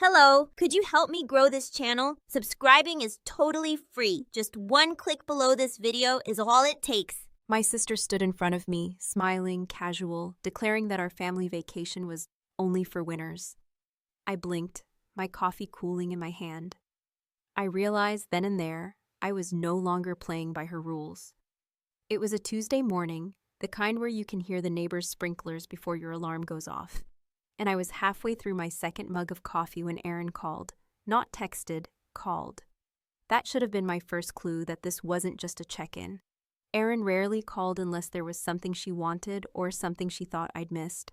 Hello, could you help me grow this channel? Subscribing is totally free. Just one click below this video is all it takes. My sister stood in front of me, smiling, casual, declaring that our family vacation was only for winners. I blinked, my coffee cooling in my hand. I realized then and there I was no longer playing by her rules. It was a Tuesday morning, the kind where you can hear the neighbor's sprinklers before your alarm goes off. And I was halfway through my second mug of coffee when Erin called. Not texted, called. That should have been my first clue that this wasn't just a check-in. Erin rarely called unless there was something she wanted or something she thought I'd missed.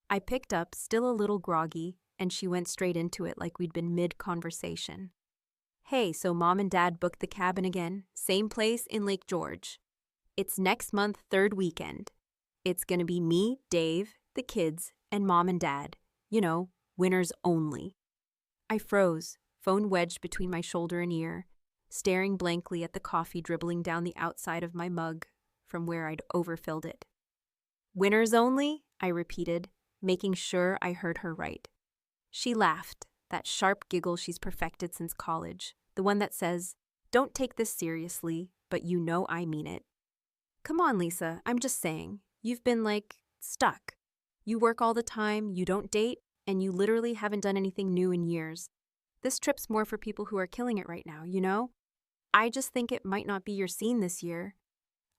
I picked up, still a little groggy, and she went straight into it like we'd been mid-conversation. Hey, so Mom and Dad booked the cabin again, same place in Lake George. It's next month, third weekend. It's gonna be me, Dave, the kids, and Mom and Dad. You know, winners only. I froze, phone wedged between my shoulder and ear, staring blankly at the coffee dribbling down the outside of my mug from where I'd overfilled it. Winners only? I repeated, making sure I heard her right. She laughed, that sharp giggle she's perfected since college, the one that says, "Don't take this seriously, but you know I mean it." Come on, Lisa, I'm just saying, you've been, stuck. You work all the time, you don't date, and you literally haven't done anything new in years. This trip's more for people who are killing it right now, you know? I just think it might not be your scene this year.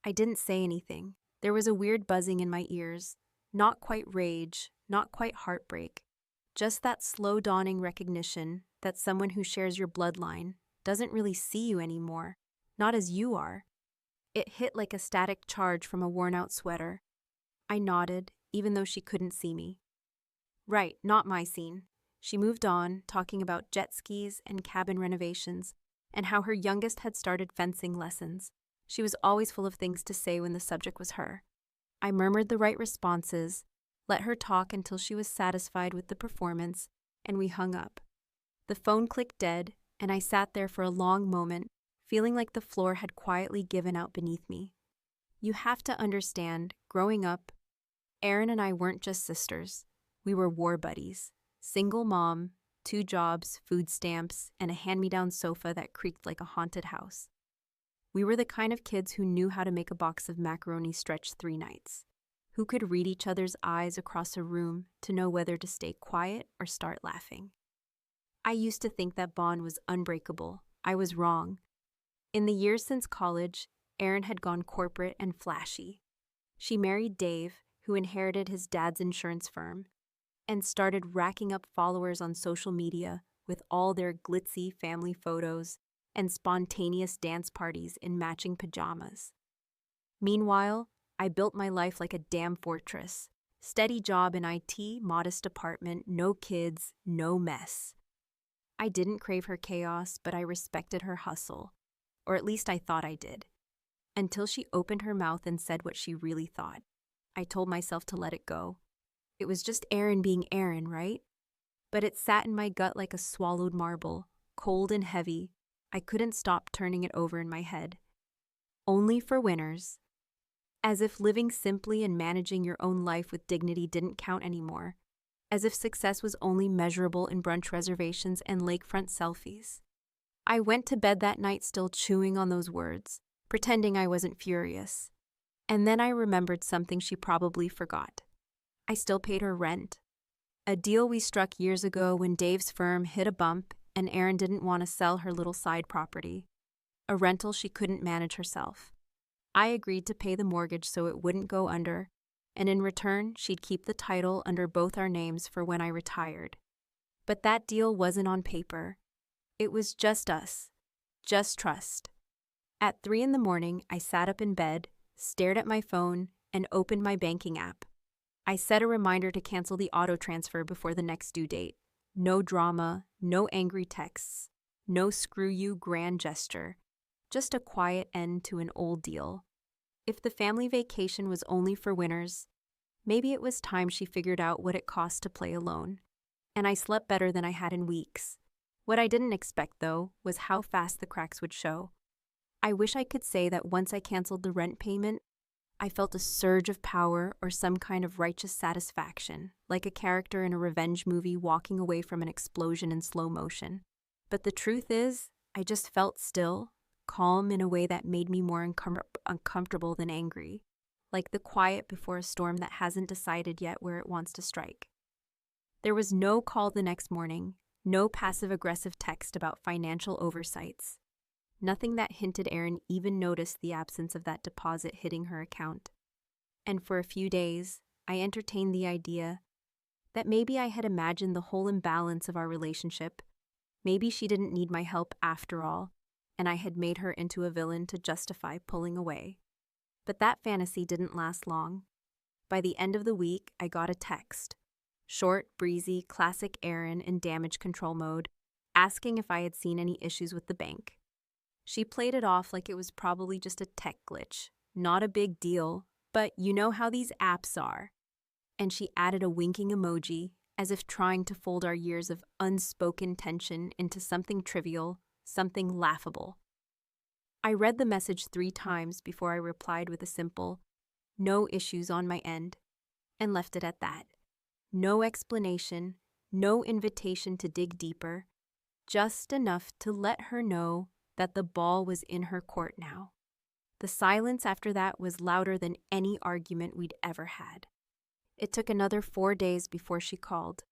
I didn't say anything. There was a weird buzzing in my ears. Not quite rage, not quite heartbreak. Just that slow dawning recognition that someone who shares your bloodline doesn't really see you anymore. Not as you are. It hit like a static charge from a worn-out sweater. I nodded, even though she couldn't see me. Right, not my scene. She moved on, talking about jet skis and cabin renovations, and how her youngest had started fencing lessons. She was always full of things to say when the subject was her. I murmured the right responses, let her talk until she was satisfied with the performance, and we hung up. The phone clicked dead, and I sat there for a long moment, feeling like the floor had quietly given out beneath me. You have to understand, growing up, Erin and I weren't just sisters. We were war buddies. Single mom, 2 jobs, food stamps, and a hand-me-down sofa that creaked like a haunted house. We were the kind of kids who knew how to make a box of macaroni stretch 3 nights, who could read each other's eyes across a room to know whether to stay quiet or start laughing. I used to think that bond was unbreakable. I was wrong. In the years since college, Erin had gone corporate and flashy. She married Dave, who inherited his dad's insurance firm, and started racking up followers on social media with all their glitzy family photos and spontaneous dance parties in matching pajamas. Meanwhile, I built my life like a damn fortress. Steady job in IT, modest apartment, no kids, no mess. I didn't crave her chaos, but I respected her hustle. Or at least I thought I did. Until she opened her mouth and said what she really thought. I told myself to let it go. It was just Erin being Erin, right? But it sat in my gut like a swallowed marble, cold and heavy. I couldn't stop turning it over in my head. Only for winners. As if living simply and managing your own life with dignity didn't count anymore. As if success was only measurable in brunch reservations and lakefront selfies. I went to bed that night still chewing on those words, pretending I wasn't furious. And then I remembered something she probably forgot. I still paid her rent. A deal we struck years ago when Dave's firm hit a bump and Erin didn't want to sell her little side property. A rental she couldn't manage herself. I agreed to pay the mortgage so it wouldn't go under, and in return, she'd keep the title under both our names for when I retired. But that deal wasn't on paper. It was just us. Just trust. At 3 a.m, I sat up in bed, stared at my phone, and opened my banking app. I set a reminder to cancel the auto transfer before the next due date. No drama, no angry texts, no screw you grand gesture. Just a quiet end to an old deal. If the family vacation was only for winners, maybe it was time she figured out what it cost to play alone. And I slept better than I had in weeks. What I didn't expect, though, was how fast the cracks would show. I wish I could say that once I canceled the rent payment, I felt a surge of power or some kind of righteous satisfaction, like a character in a revenge movie walking away from an explosion in slow motion. But the truth is, I just felt still, calm in a way that made me more uncomfortable than angry, like the quiet before a storm that hasn't decided yet where it wants to strike. There was no call the next morning, no passive-aggressive text about financial oversights. Nothing that hinted Erin even noticed the absence of that deposit hitting her account. And for a few days, I entertained the idea that maybe I had imagined the whole imbalance of our relationship. Maybe she didn't need my help after all, and I had made her into a villain to justify pulling away. But that fantasy didn't last long. By the end of the week, I got a text. Short, breezy, classic Erin in damage control mode, asking if I had seen any issues with the bank. She played it off like it was probably just a tech glitch, not a big deal, but you know how these apps are. And she added a winking emoji, as if trying to fold our years of unspoken tension into something trivial, something laughable. I read the message 3 times before I replied with a simple, "No issues on my end," and left it at that. No explanation, no invitation to dig deeper, just enough to let her know that the ball was in her court now. The silence after that was louder than any argument we'd ever had. It took another 4 days before she called,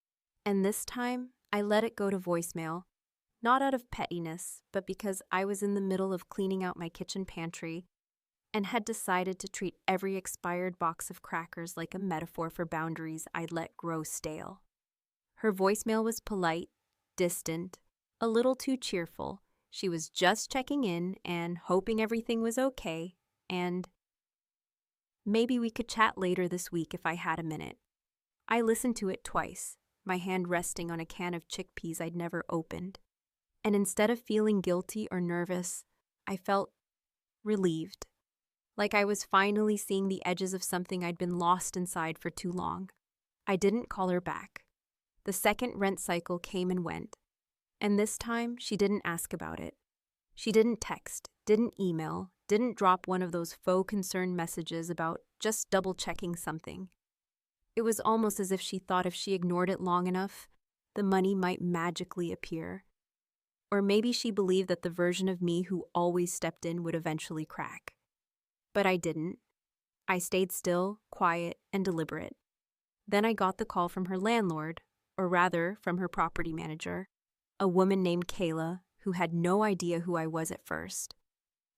and this time I let it go to voicemail, not out of pettiness, but because I was in the middle of cleaning out my kitchen pantry and had decided to treat every expired box of crackers like a metaphor for boundaries I'd let grow stale. Her voicemail was polite, distant, a little too cheerful. She was just checking in and hoping everything was okay, and maybe we could chat later this week if I had a minute. I listened to it twice, my hand resting on a can of chickpeas I'd never opened. And instead of feeling guilty or nervous, I felt relieved, like I was finally seeing the edges of something I'd been lost inside for too long. I didn't call her back. The second rent cycle came and went. And this time, she didn't ask about it. She didn't text, didn't email, didn't drop one of those faux concern messages about just double-checking something. It was almost as if she thought if she ignored it long enough, the money might magically appear. Or maybe she believed that the version of me who always stepped in would eventually crack. But I didn't. I stayed still, quiet, and deliberate. Then I got the call from her landlord, or rather, from her property manager, a woman named Kayla, who had no idea who I was at first.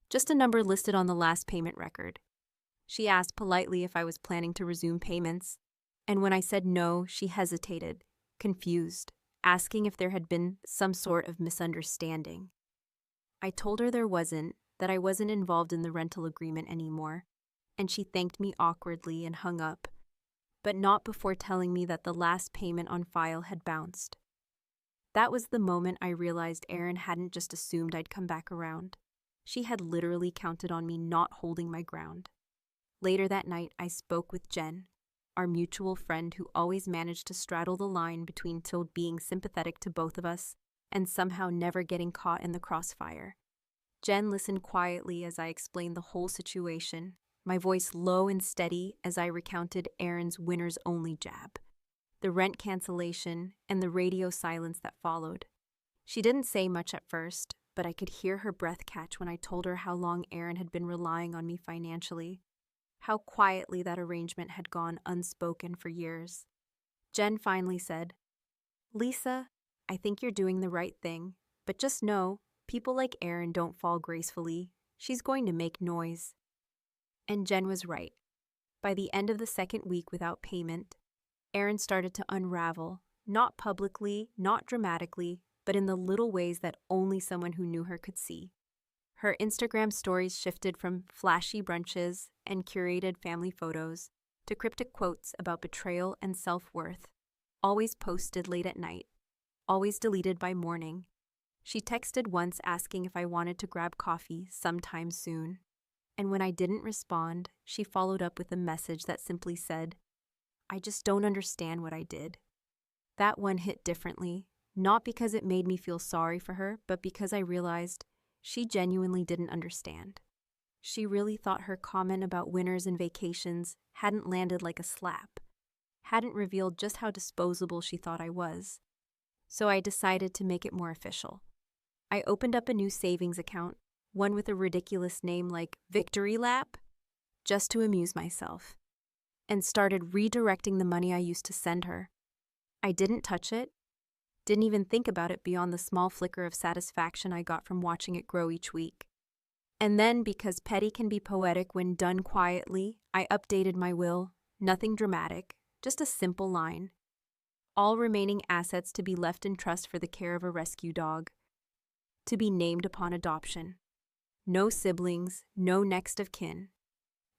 Just a number listed on the last payment record. She asked politely if I was planning to resume payments, and when I said no, she hesitated, confused, asking if there had been some sort of misunderstanding. I told her there wasn't, that I wasn't involved in the rental agreement anymore, and she thanked me awkwardly and hung up, but not before telling me that the last payment on file had bounced. That was the moment I realized Erin hadn't just assumed I'd come back around. She had literally counted on me not holding my ground. Later that night, I spoke with Jen, our mutual friend who always managed to straddle the line between being sympathetic to both of us and somehow never getting caught in the crossfire. Jen listened quietly as I explained the whole situation, my voice low and steady as I recounted Erin's winners-only jab, the rent cancellation, and the radio silence that followed. She didn't say much at first, but I could hear her breath catch when I told her how long Erin had been relying on me financially, how quietly that arrangement had gone unspoken for years. Jen finally said, "Lisa, I think you're doing the right thing, but just know, people like Erin don't fall gracefully. She's going to make noise." And Jen was right. By the end of the second week without payment, Erin started to unravel, not publicly, not dramatically, but in the little ways that only someone who knew her could see. Her Instagram stories shifted from flashy brunches and curated family photos to cryptic quotes about betrayal and self-worth, always posted late at night, always deleted by morning. She texted once asking if I wanted to grab coffee sometime soon, and when I didn't respond, she followed up with a message that simply said, "I just don't understand what I did." That one hit differently, not because it made me feel sorry for her, but because I realized she genuinely didn't understand. She really thought her comment about winners and vacations hadn't landed like a slap, hadn't revealed just how disposable she thought I was. So I decided to make it more official. I opened up a new savings account, one with a ridiculous name like Victory Lap, just to amuse myself, and started redirecting the money I used to send her. I didn't touch it, didn't even think about it beyond the small flicker of satisfaction I got from watching it grow each week. And then, because petty can be poetic when done quietly, I updated my will. Nothing dramatic, just a simple line. All remaining assets to be left in trust for the care of a rescue dog, to be named upon adoption. No siblings, no next of kin.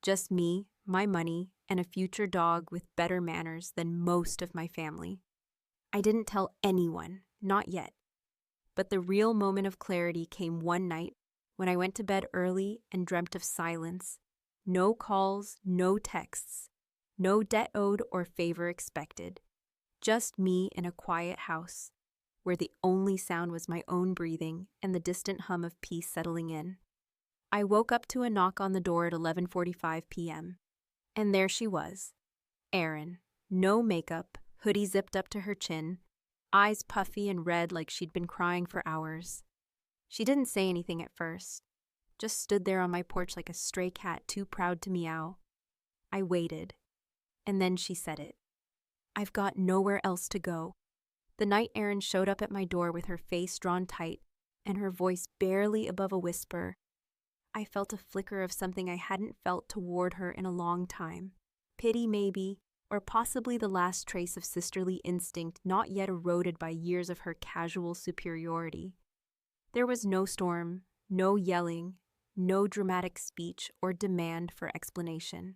Just me, my money, and a future dog with better manners than most of my family. I didn't tell anyone, not yet. But the real moment of clarity came one night when I went to bed early and dreamt of silence. No calls, no texts, no debt owed or favor expected. Just me in a quiet house, where the only sound was my own breathing and the distant hum of peace settling in. I woke up to a knock on the door at 11:45 p.m. And there she was, Erin. No makeup, hoodie zipped up to her chin, eyes puffy and red like she'd been crying for hours. She didn't say anything at first, just stood there on my porch like a stray cat too proud to meow. I waited, and then she said it. I've got nowhere else to go. The night Erin showed up at my door with her face drawn tight and her voice barely above a whisper, I felt a flicker of something I hadn't felt toward her in a long time. Pity maybe, or possibly the last trace of sisterly instinct not yet eroded by years of her casual superiority. There was no storm, no yelling, no dramatic speech or demand for explanation.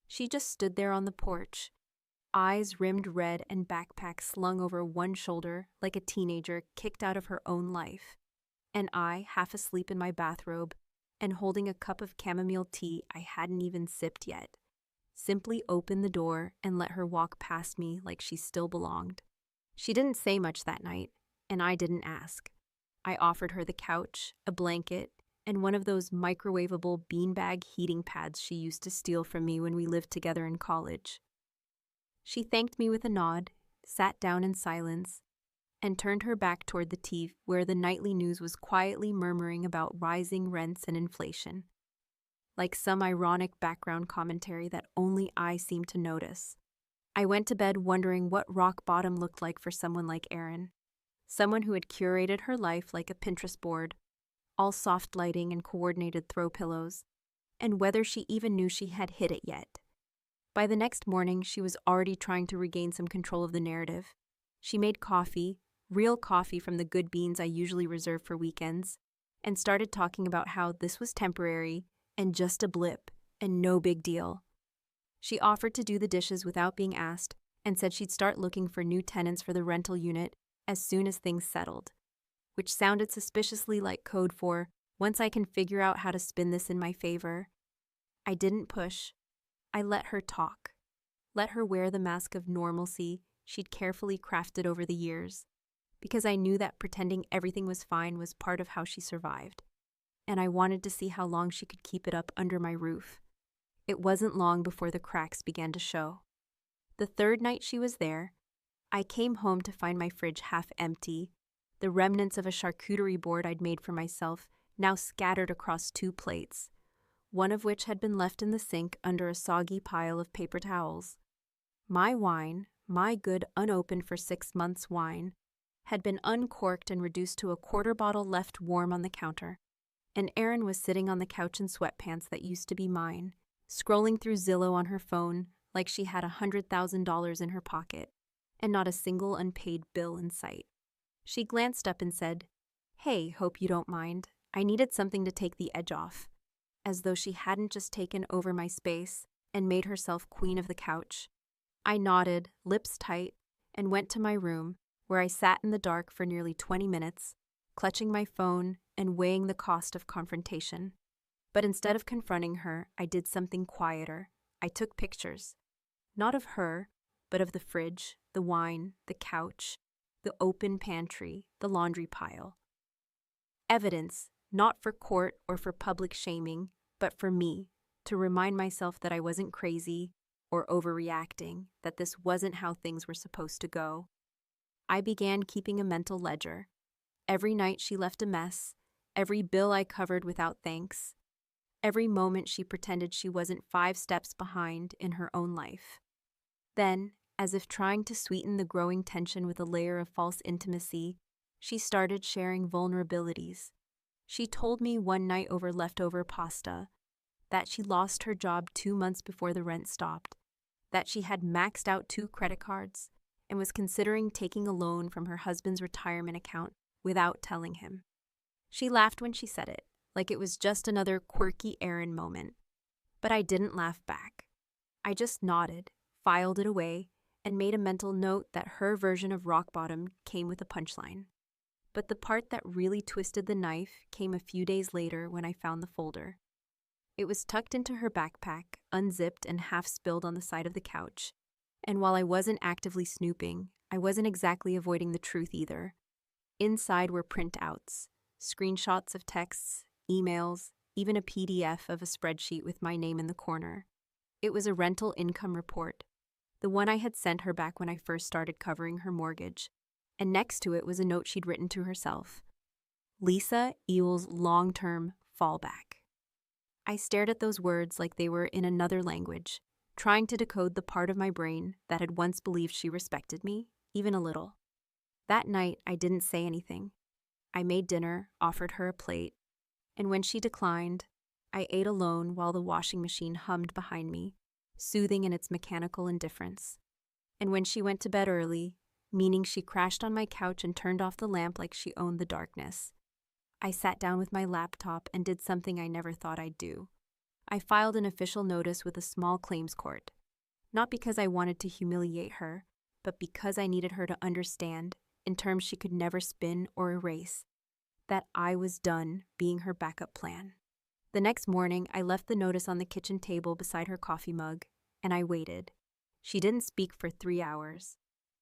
She just stood there on the porch, eyes rimmed red and backpack slung over one shoulder like a teenager kicked out of her own life, and I, half asleep in my bathrobe and holding a cup of chamomile tea I hadn't even sipped yet, simply opened the door and let her walk past me like she still belonged. She didn't say much that night, and I didn't ask. I offered her the couch, a blanket, and one of those microwavable beanbag heating pads she used to steal from me when we lived together in college. She thanked me with a nod, sat down in silence, and turned her back toward the TV where the nightly news was quietly murmuring about rising rents and inflation, like some ironic background commentary that only I seemed to notice. I went to bed wondering what rock bottom looked like for someone like Erin. Someone who had curated her life like a Pinterest board, all soft lighting and coordinated throw pillows, and whether she even knew she had hit it yet. By the next morning, she was already trying to regain some control of the narrative. She made coffee, real coffee from the good beans I usually reserve for weekends, and started talking about how this was temporary and just a blip and no big deal. She offered to do the dishes without being asked and said she'd start looking for new tenants for the rental unit as soon as things settled, which sounded suspiciously like code for, once I can figure out how to spin this in my favor. I didn't push. I let her talk. Let her wear the mask of normalcy she'd carefully crafted over the years, because I knew that pretending everything was fine was part of how she survived, and I wanted to see how long she could keep it up under my roof. It wasn't long before the cracks began to show. The third night she was there, I came home to find my fridge half empty, the remnants of a charcuterie board I'd made for myself now scattered across 2 plates, one of which had been left in the sink under a soggy pile of paper towels. My wine, my good unopened for 6 months wine, had been uncorked and reduced to a quarter bottle left warm on the counter, and Erin was sitting on the couch in sweatpants that used to be mine, scrolling through Zillow on her phone like she had $100,000 in her pocket, and not a single unpaid bill in sight. She glanced up and said, "Hey, hope you don't mind. I needed something to take the edge off," as though she hadn't just taken over my space and made herself queen of the couch. I nodded, lips tight, and went to my room, where I sat in the dark for nearly 20 minutes, clutching my phone and weighing the cost of confrontation. But instead of confronting her, I did something quieter. I took pictures. Not of her, but of the fridge, the wine, the couch, the open pantry, the laundry pile. Evidence, not for court or for public shaming, but for me, to remind myself that I wasn't crazy or overreacting, that this wasn't how things were supposed to go. I began keeping a mental ledger. Every night she left a mess, every bill I covered without thanks, every moment she pretended she wasn't 5 steps behind in her own life. Then, as if trying to sweeten the growing tension with a layer of false intimacy, she started sharing vulnerabilities. She told me one night over leftover pasta that she lost her job 2 months before the rent stopped, that she had maxed out 2 credit cards, and was considering taking a loan from her husband's retirement account without telling him. She laughed when she said it, like it was just another quirky Erin moment. But I didn't laugh back. I just nodded, filed it away, and made a mental note that her version of rock bottom came with a punchline. But the part that really twisted the knife came a few days later when I found the folder. It was tucked into her backpack, unzipped and half spilled on the side of the couch. And while I wasn't actively snooping, I wasn't exactly avoiding the truth either. Inside were printouts, screenshots of texts, emails, even a PDF of a spreadsheet with my name in the corner. It was a rental income report, the one I had sent her back when I first started covering her mortgage. And next to it was a note she'd written to herself. Lisa Eels long-term fallback. I stared at those words like they were in another language, trying to decode the part of my brain that had once believed she respected me, even a little. That night, I didn't say anything. I made dinner, offered her a plate, and when she declined, I ate alone while the washing machine hummed behind me, soothing in its mechanical indifference. And when she went to bed early, meaning she crashed on my couch and turned off the lamp like she owned the darkness, I sat down with my laptop and did something I never thought I'd do. I filed an official notice with a small claims court, not because I wanted to humiliate her, but because I needed her to understand, in terms she could never spin or erase, that I was done being her backup plan. The next morning, I left the notice on the kitchen table beside her coffee mug, and I waited. She didn't speak for 3 hours,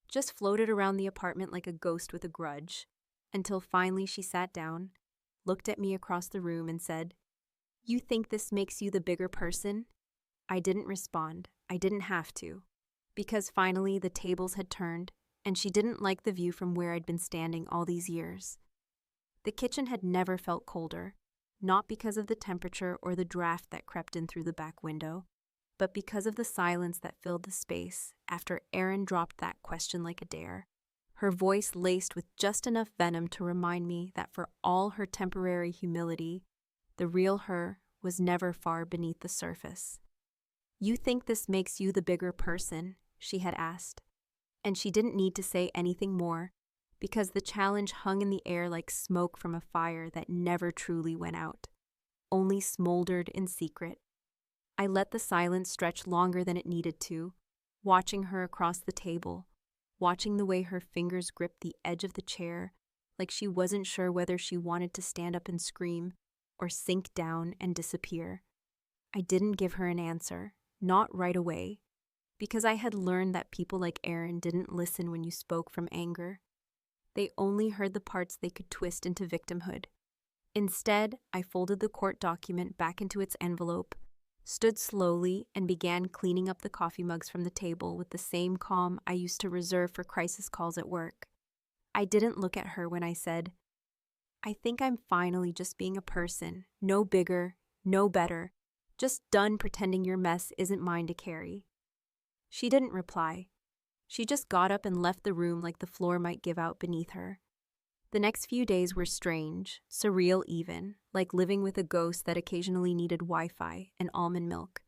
just floated around the apartment like a ghost with a grudge, until finally she sat down, looked at me across the room and said, "You think this makes you the bigger person?" I didn't respond. I didn't have to, because finally the tables had turned, and she didn't like the view from where I'd been standing all these years. The kitchen had never felt colder, not because of the temperature or the draft that crept in through the back window, but because of the silence that filled the space after Erin dropped that question like a dare, her voice laced with just enough venom to remind me that for all her temporary humility, the real her was never far beneath the surface. "You think this makes you the bigger person?" she had asked. And she didn't need to say anything more, because the challenge hung in the air like smoke from a fire that never truly went out, only smoldered in secret. I let the silence stretch longer than it needed to, watching her across the table, watching the way her fingers gripped the edge of the chair like she wasn't sure whether she wanted to stand up and scream or sink down and disappear. I didn't give her an answer, not right away, because I had learned that people like Erin didn't listen when you spoke from anger. They only heard the parts they could twist into victimhood. Instead, I folded the court document back into its envelope, stood slowly, and began cleaning up the coffee mugs from the table with the same calm I used to reserve for crisis calls at work. I didn't look at her when I said, "I think I'm finally just being a person, no bigger, no better, just done pretending your mess isn't mine to carry." She didn't reply. She just got up and left the room like the floor might give out beneath her. The next few days were strange, surreal even, like living with a ghost that occasionally needed Wi-Fi and almond milk.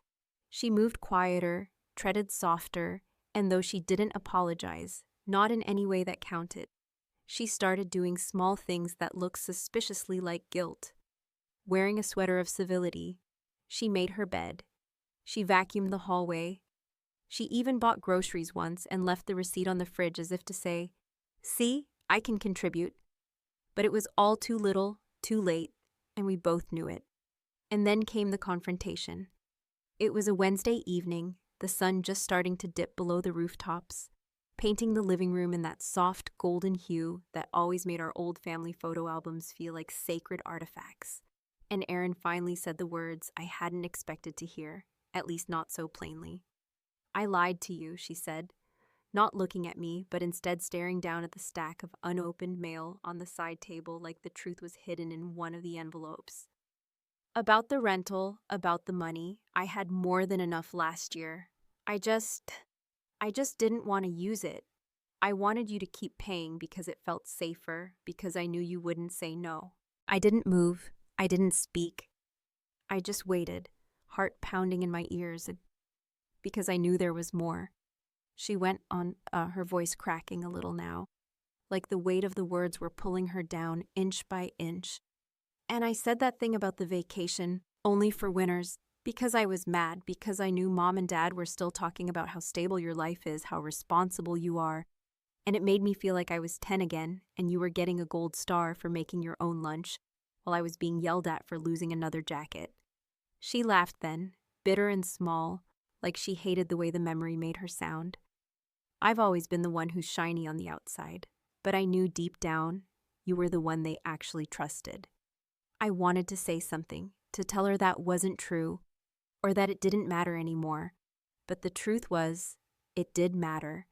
She moved quieter, treaded softer, and though she didn't apologize, not in any way that counted, she started doing small things that looked suspiciously like guilt. Wearing a sweater of civility, she made her bed. She vacuumed the hallway. She even bought groceries once and left the receipt on the fridge as if to say, "See, I can contribute." But it was all too little, too late, and we both knew it. And then came the confrontation. It was a Wednesday evening, the sun just starting to dip below the rooftops, painting the living room in that soft golden hue that always made our old family photo albums feel like sacred artifacts. And Erin finally said the words I hadn't expected to hear, at least not so plainly. "I lied to you," she said, not looking at me, but instead staring down at the stack of unopened mail on the side table like the truth was hidden in one of the envelopes. "About the rental, about the money, I had more than enough last year. I just didn't want to use it. I wanted you to keep paying because it felt safer, because I knew you wouldn't say no." I didn't move. I didn't speak. I just waited, heart pounding in my ears, because I knew there was more. She went on, her voice cracking a little now, like the weight of the words were pulling her down inch by inch. "And I said that thing about the vacation, only for winners, because I was mad, because I knew Mom and Dad were still talking about how stable your life is, how responsible you are, and it made me feel like I was 10 again, and you were getting a gold star for making your own lunch, while I was being yelled at for losing another jacket." She laughed then, bitter and small, like she hated the way the memory made her sound. "I've always been the one who's shiny on the outside, but I knew deep down you were the one they actually trusted." I wanted to say something, to tell her that wasn't true, or that it didn't matter anymore. But the truth was, it did matter.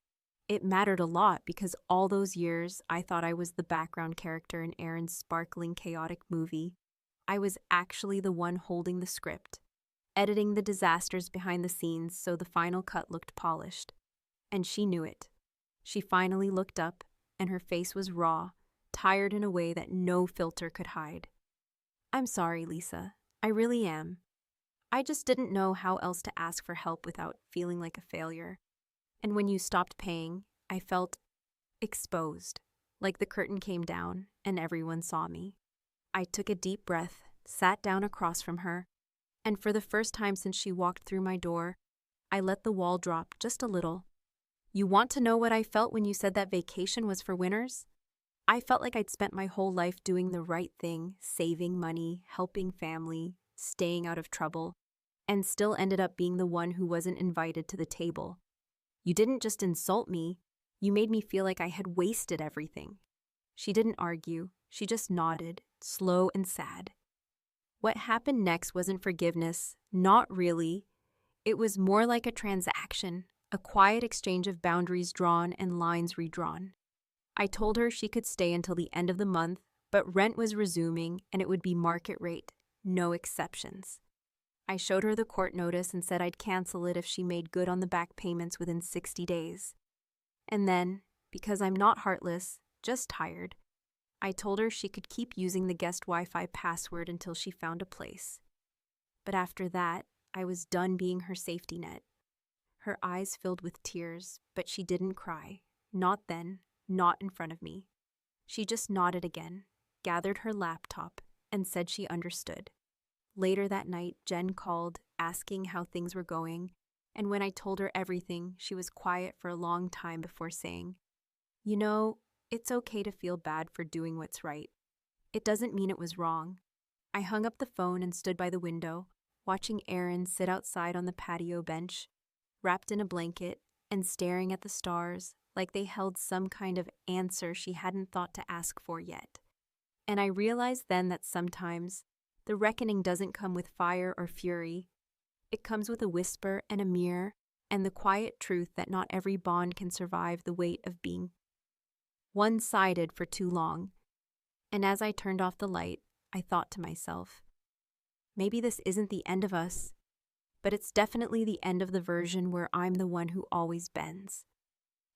It mattered a lot because all those years I thought I was the background character in Erin's sparkling, chaotic movie. I was actually the one holding the script, editing the disasters behind the scenes so the final cut looked polished. And she knew it. She finally looked up, and her face was raw, tired in a way that no filter could hide. "I'm sorry, Lisa. I really am. I just didn't know how else to ask for help without feeling like a failure. And when you stopped paying, I felt exposed, like the curtain came down and everyone saw me." I took a deep breath, sat down across from her, and for the first time since she walked through my door, I let the wall drop just a little. "You want to know what I felt when you said that vacation was for winners? I felt like I'd spent my whole life doing the right thing, saving money, helping family, staying out of trouble, and still ended up being the one who wasn't invited to the table. You didn't just insult me, you made me feel like I had wasted everything." She didn't argue, she just nodded, slow and sad. What happened next wasn't forgiveness, not really. It was more like a transaction, a quiet exchange of boundaries drawn and lines redrawn. I told her she could stay until the end of the month, but rent was resuming and it would be market rate, no exceptions. I showed her the court notice and said I'd cancel it if she made good on the back payments within 60 days. And then, because I'm not heartless, just tired, I told her she could keep using the guest Wi-Fi password until she found a place. But after that, I was done being her safety net. Her eyes filled with tears, but she didn't cry. Not then, not in front of me. She just nodded again, gathered her laptop, and said she understood. Later that night, Jen called, asking how things were going, and when I told her everything, she was quiet for a long time before saying, "You know, it's okay to feel bad for doing what's right. It doesn't mean it was wrong." I hung up the phone and stood by the window, watching Erin sit outside on the patio bench, wrapped in a blanket and staring at the stars like they held some kind of answer she hadn't thought to ask for yet. And I realized then that sometimes the reckoning doesn't come with fire or fury. It comes with a whisper and a mirror and the quiet truth that not every bond can survive the weight of being one-sided for too long. And as I turned off the light, I thought to myself, maybe this isn't the end of us, but it's definitely the end of the version where I'm the one who always bends.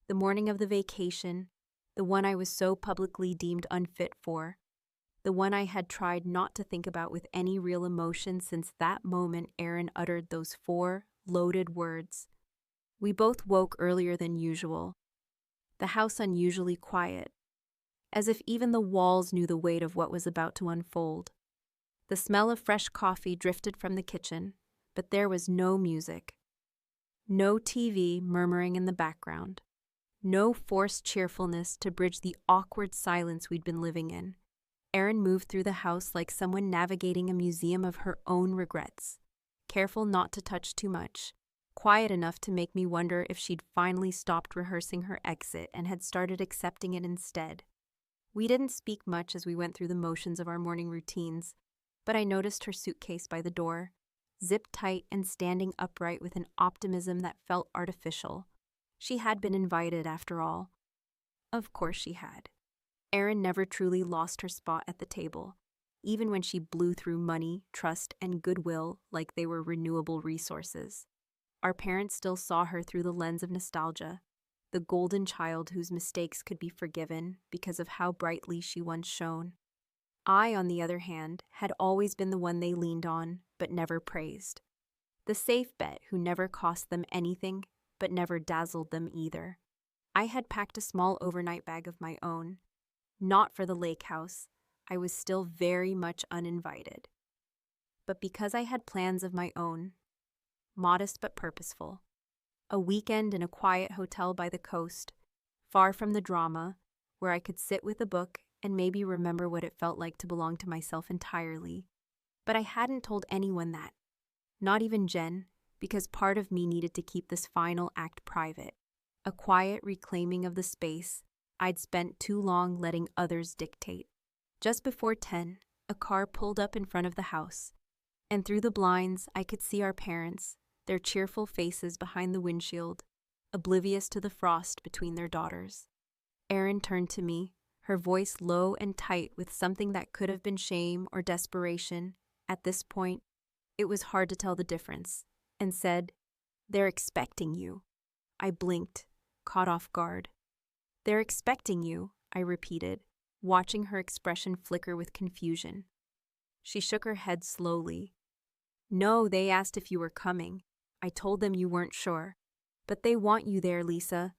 The morning of the vacation, the one I was so publicly deemed unfit for, the one I had tried not to think about with any real emotion since that moment Erin uttered those 4 loaded words. We both woke earlier than usual, the house unusually quiet, as if even the walls knew the weight of what was about to unfold. The smell of fresh coffee drifted from the kitchen, but there was no music. No TV murmuring in the background. No forced cheerfulness to bridge the awkward silence we'd been living in. Erin moved through the house like someone navigating a museum of her own regrets, careful not to touch too much, quiet enough to make me wonder if she'd finally stopped rehearsing her exit and had started accepting it instead. We didn't speak much as we went through the motions of our morning routines, but I noticed her suitcase by the door, zipped tight and standing upright with an optimism that felt artificial. She had been invited, after all. Of course she had. Erin never truly lost her spot at the table, even when she blew through money, trust, and goodwill like they were renewable resources. Our parents still saw her through the lens of nostalgia, the golden child whose mistakes could be forgiven because of how brightly she once shone. I, on the other hand, had always been the one they leaned on, but never praised. The safe bet who never cost them anything, but never dazzled them either. I had packed a small overnight bag of my own. Not for the lake house. I was still very much uninvited. But because I had plans of my own, modest but purposeful. A weekend in a quiet hotel by the coast, far from the drama, where I could sit with a book and maybe remember what it felt like to belong to myself entirely. But I hadn't told anyone that. Not even Jen, because part of me needed to keep this final act private. A quiet reclaiming of the space I'd spent too long letting others dictate. Just before 10, a car pulled up in front of the house, and through the blinds I could see our parents, their cheerful faces behind the windshield, oblivious to the frost between their daughters. Erin turned to me, her voice low and tight with something that could have been shame or desperation. At this point, it was hard to tell the difference, and said, "They're expecting you." I blinked, caught off guard. "They're expecting you," I repeated, watching her expression flicker with confusion. She shook her head slowly. "No, they asked if you were coming. I told them you weren't sure. But they want you there, Lisa.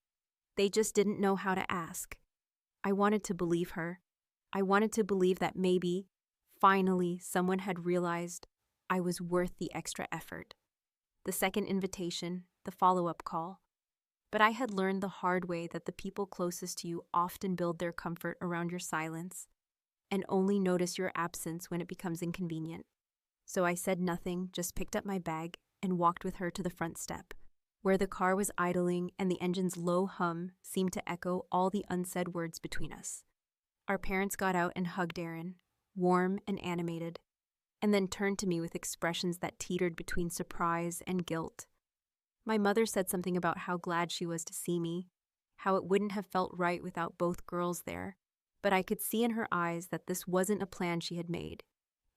They just didn't know how to ask." I wanted to believe her. I wanted to believe that maybe, finally, someone had realized I was worth the extra effort. The second invitation, the follow-up call. But I had learned the hard way that the people closest to you often build their comfort around your silence and only notice your absence when it becomes inconvenient. So I said nothing, just picked up my bag and walked with her to the front step, where the car was idling and the engine's low hum seemed to echo all the unsaid words between us. Our parents got out and hugged Erin, warm and animated, and then turned to me with expressions that teetered between surprise and guilt. My mother said something about how glad she was to see me, how it wouldn't have felt right without both girls there, but I could see in her eyes that this wasn't a plan she had made.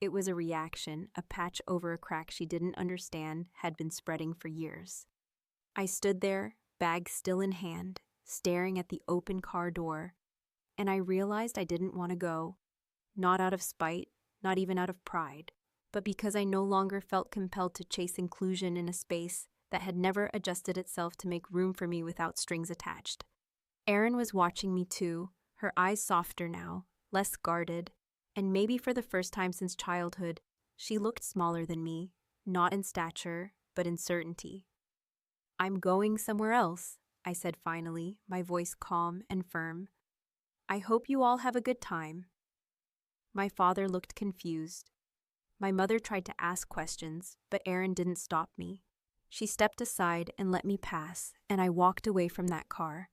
It was a reaction, a patch over a crack she didn't understand had been spreading for years. I stood there, bag still in hand, staring at the open car door, and I realized I didn't want to go, not out of spite, not even out of pride, but because I no longer felt compelled to chase inclusion in a space that had never adjusted itself to make room for me without strings attached. Erin was watching me too, her eyes softer now, less guarded, and maybe for the first time since childhood, she looked smaller than me, not in stature, but in certainty. "I'm going somewhere else," I said finally, my voice calm and firm. "I hope you all have a good time." My father looked confused. My mother tried to ask questions, but Erin didn't stop me. She stepped aside and let me pass, and I walked away from that car.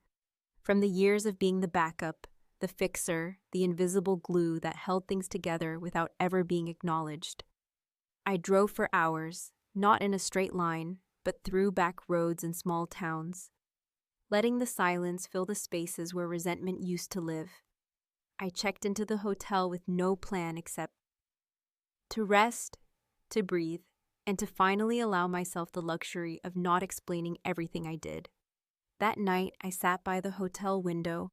From the years of being the backup, the fixer, the invisible glue that held things together without ever being acknowledged. I drove for hours, not in a straight line, but through back roads and small towns, letting the silence fill the spaces where resentment used to live. I checked into the hotel with no plan except to rest, to breathe, and to finally allow myself the luxury of not explaining everything I did. That night, I sat by the hotel window,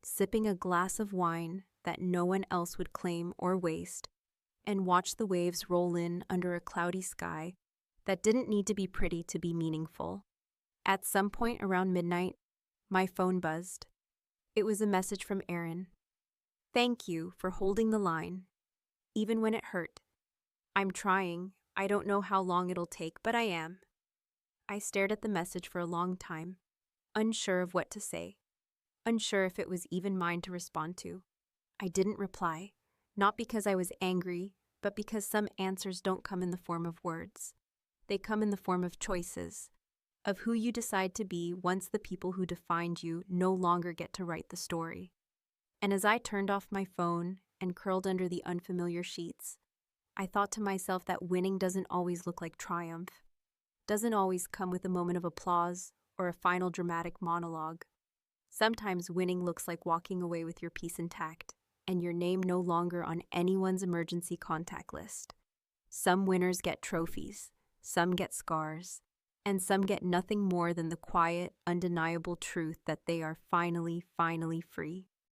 sipping a glass of wine that no one else would claim or waste, and watched the waves roll in under a cloudy sky that didn't need to be pretty to be meaningful. At some point around midnight, my phone buzzed. It was a message from Erin. "Thank you for holding the line, even when it hurt. I'm trying. I don't know how long it'll take, but I am." I stared at the message for a long time, unsure of what to say, unsure if it was even mine to respond to. I didn't reply, not because I was angry, but because some answers don't come in the form of words. They come in the form of choices, of who you decide to be once the people who defined you no longer get to write the story. And as I turned off my phone and curled under the unfamiliar sheets, I thought to myself that winning doesn't always look like triumph, doesn't always come with a moment of applause or a final dramatic monologue. Sometimes winning looks like walking away with your peace intact and your name no longer on anyone's emergency contact list. Some winners get trophies, some get scars, and some get nothing more than the quiet, undeniable truth that they are finally free.